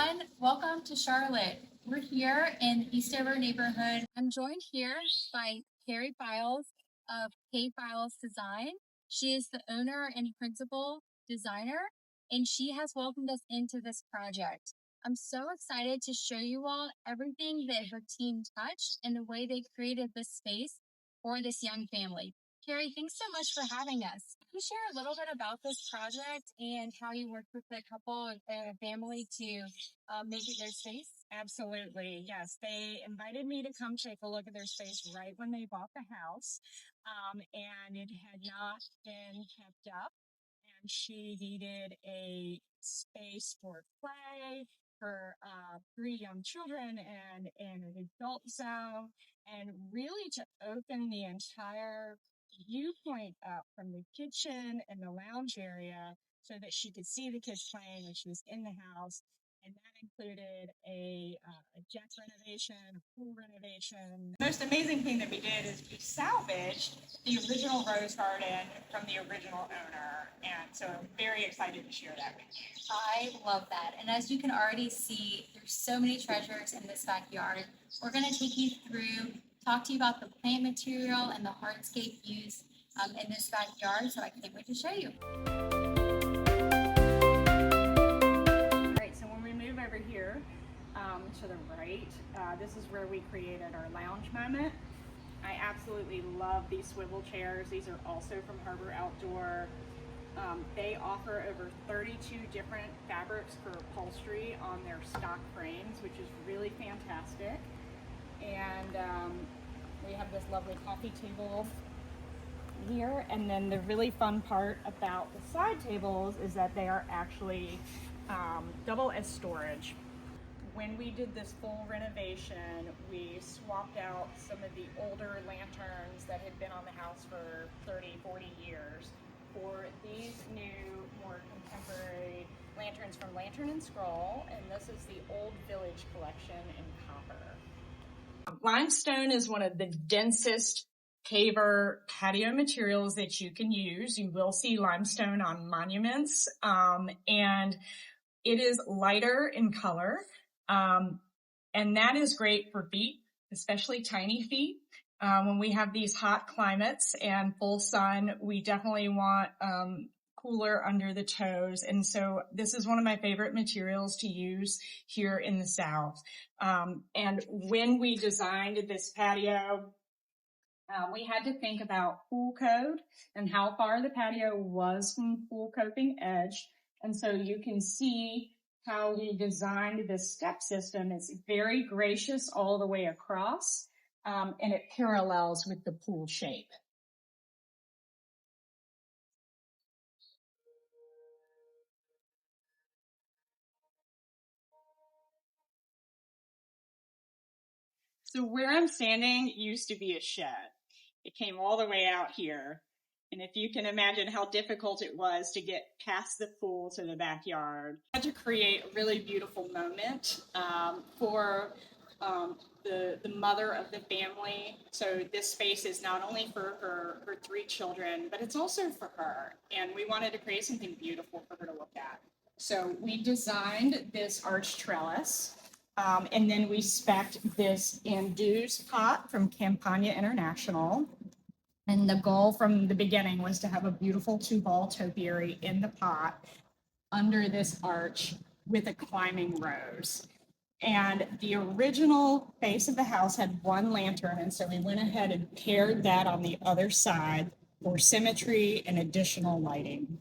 everyone. Welcome to Charlotte. We're here in the Eastover neighborhood. I'm joined here by KFiles of KFiles Design. She is the owner and principal designer, and she has welcomed us into this project. I'm so excited to show you all everything that her team touched and the way they created this space for this young family. Karri, thanks so much for having us. Can you share a little bit about this project and how you worked with the couple and family to make it their space? Absolutely. Yes. They invited me to come take a look at their space right when they bought the house. And it had not been kept up. And she needed a space for play, for three young children and an adult zone, and really to open the entire viewpoint up from the kitchen and the lounge area so that she could see the kids playing when she was in the house. And that included a deck renovation, a pool renovation. The most amazing thing that we did is we salvaged the original rose garden from the original owner. And so I'm very excited to share that with you. I love that. And as you can already see, there's so many treasures in this backyard. We're going to take you through, talk to you about the plant material and the hardscape used in this backyard. So I can't wait to show you. Over here to the right, this is where we created our lounge moment. I absolutely love these swivel chairs. These are also from Harbor Outdoor. They offer over 32 different fabrics for upholstery on their stock frames, which is really fantastic. And we have this lovely coffee table here. And then the really fun part about the side tables is that they are actually double as storage. When we did this full renovation, we swapped out some of the older lanterns that had been on the house for 30, 40 years for these new, more contemporary lanterns from Lantern and Scroll, and this is the Old Village collection in copper. Limestone is one of the densest paver patio materials that you can use. You will see limestone on monuments, and it is lighter in color, and that is great for feet, especially tiny feet. When we have these hot climates and full sun, we definitely want cooler under the toes. And so this is one of my favorite materials to use here in the South. And when we designed this patio, we had to think about pool code and how far the patio was from pool coping edge. And so you can see how we designed this step system. It's very gracious all the way across, and it parallels with the pool shape. So where I'm standing used to be a shed. It came all the way out here. And if you can imagine how difficult it was to get past the pool to the backyard, I had to create a really beautiful moment for the mother of the family. So this space is not only for her three children, but it's also for her. And we wanted to create something beautiful for her to look at. So we designed this arch trellis. And then we spec'd this induced pot from Campagna International. And the goal from the beginning was to have a beautiful 2-ball topiary in the pot under this arch with a climbing rose. And the original base of the house had one lantern, and so we went ahead and paired that on the other side for symmetry and additional lighting.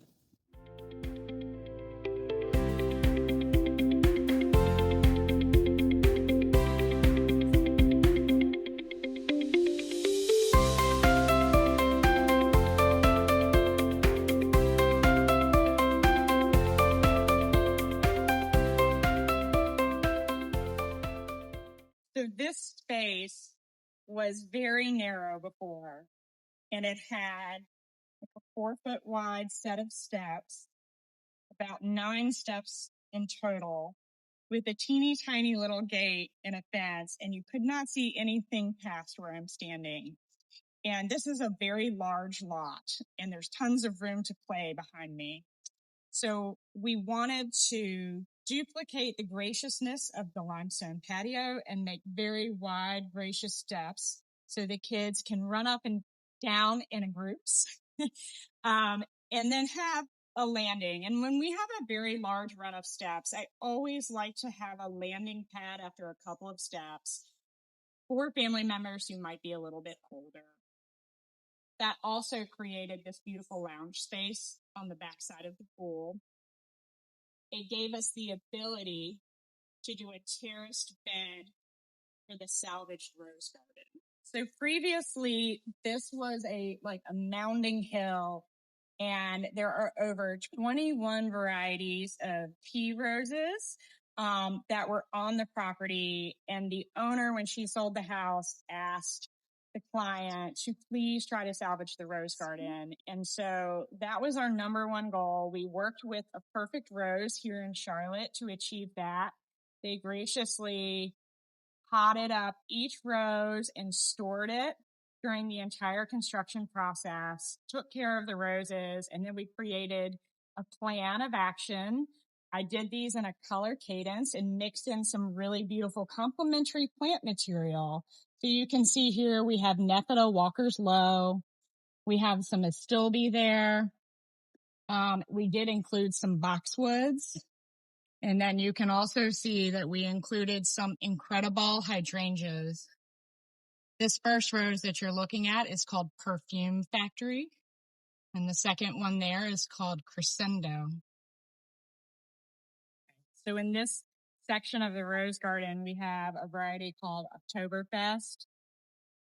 So this space was very narrow before, and it had a 4-foot wide set of steps, about 9 steps in total, with a teeny tiny little gate and a fence, and you could not see anything past where I'm standing. And this is a very large lot, and there's tons of room to play behind me. So we wanted to duplicate the graciousness of the limestone patio and make very wide, gracious steps so the kids can run up and down in groups. And then have a landing. And when we have a very large run of steps, I always like to have a landing pad after a couple of steps for family members who might be a little bit older. That also created this beautiful lounge space on the backside of the pool. It gave us the ability to do a terraced bed for the salvaged rose garden. So previously, this was a mounding hill, and there are over 21 varieties of tea roses that were on the property. And the owner, when she sold the house, asked the client to please try to salvage the rose garden. And so that was our number one goal. We worked with A Perfect Rose here in Charlotte to achieve that. They graciously potted up each rose and stored it during the entire construction process, took care of the roses, and then we created a plan of action. I did these in a color cadence and mixed in some really beautiful complementary plant material. So you can see here we have Nephida Walker's Low. We have some Astilbe there. We did include some boxwoods. And then you can also see that we included some incredible hydrangeas. This first rose that you're looking at is called Perfume Factory. And the second one there is called Crescendo. So in this section of the rose garden, we have a variety called Oktoberfest.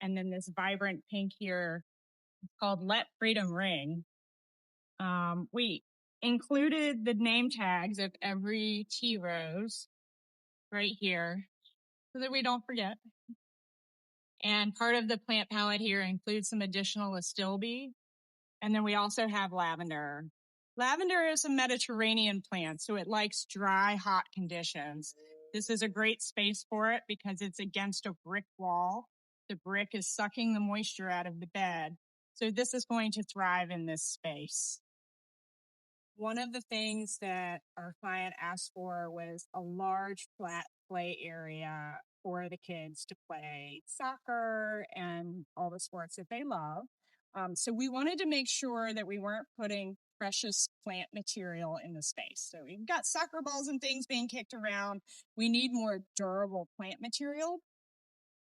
And then this vibrant pink here called Let Freedom Ring. We included the name tags of every tea rose right here so that we don't forget. And part of the plant palette here includes some additional Astilbe. And then we also have lavender. Lavender is a Mediterranean plant, so it likes dry, hot conditions. This is a great space for it because it's against a brick wall. The brick is sucking the moisture out of the bed. So this is going to thrive in this space. One of the things that our client asked for was a large flat play area for the kids to play soccer and all the sports that they love. So we wanted to make sure that we weren't putting precious plant material in the space. So we've got soccer balls and things being kicked around. We need more durable plant material.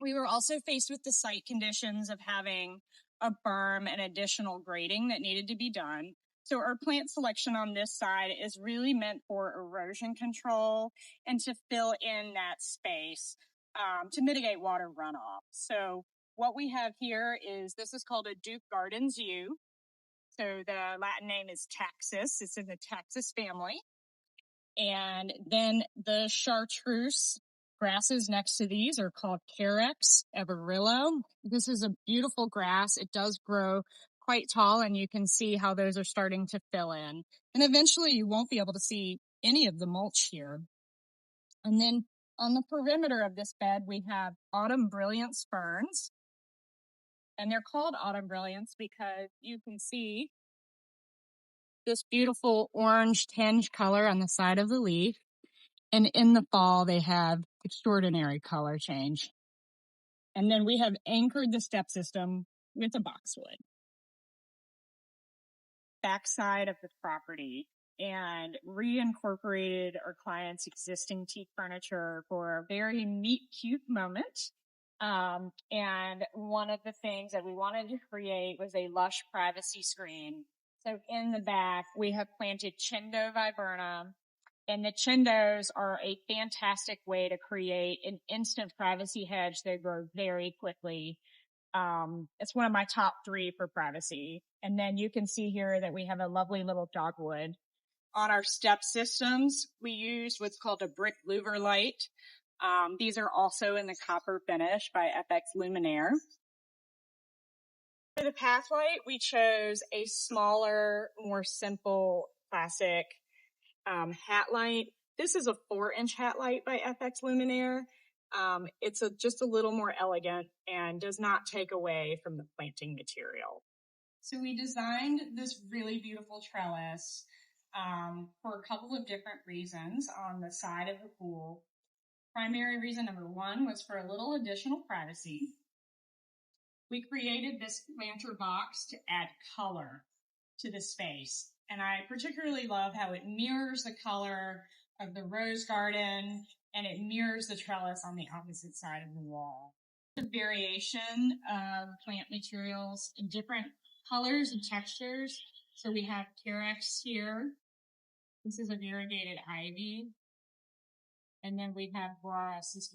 We were also faced with the site conditions of having a berm and additional grading that needed to be done. So our plant selection on this side is really meant for erosion control and to fill in that space to mitigate water runoff. So what we have here is, this is called a Duke Gardens U. So the Latin name is Taxus. It's in the Taxus family. And then the chartreuse grasses next to these are called Carex everillo. This is a beautiful grass. It does grow quite tall, and you can see how those are starting to fill in. And eventually you won't be able to see any of the mulch here. And then on the perimeter of this bed, we have autumn brilliance ferns. And they're called autumn brilliance because you can see this beautiful orange tinge color on the side of the leaf. And in the fall, they have extraordinary color change. And then we have anchored the step system with a boxwood. Backside of the property and reincorporated our client's existing teak furniture for a very meet cute moment. And one of the things that we wanted to create was a lush privacy screen. So in the back, we have planted Chindo viburnum. And the chindos are a fantastic way to create an instant privacy hedge. They grow very quickly. It's one of my top 3 for privacy. And then you can see here that we have a lovely little dogwood. On our step systems, we use what's called a brick louver light. These are also in the copper finish by FX Luminaire. For the path light, we chose a smaller, more simple, classic hat light. This is a 4-inch hat light by FX Luminaire. It's just a little more elegant and does not take away from the planting material. So we designed this really beautiful trellis for a couple of different reasons on the side of the pool. Primary reason number one was for a little additional privacy. We created this planter box to add color to the space. And I particularly love how it mirrors the color of the rose garden and it mirrors the trellis on the opposite side of the wall. The variation of plant materials in different colors and textures. So we have Carex here. This is a variegated ivy. And then we have Boras, this is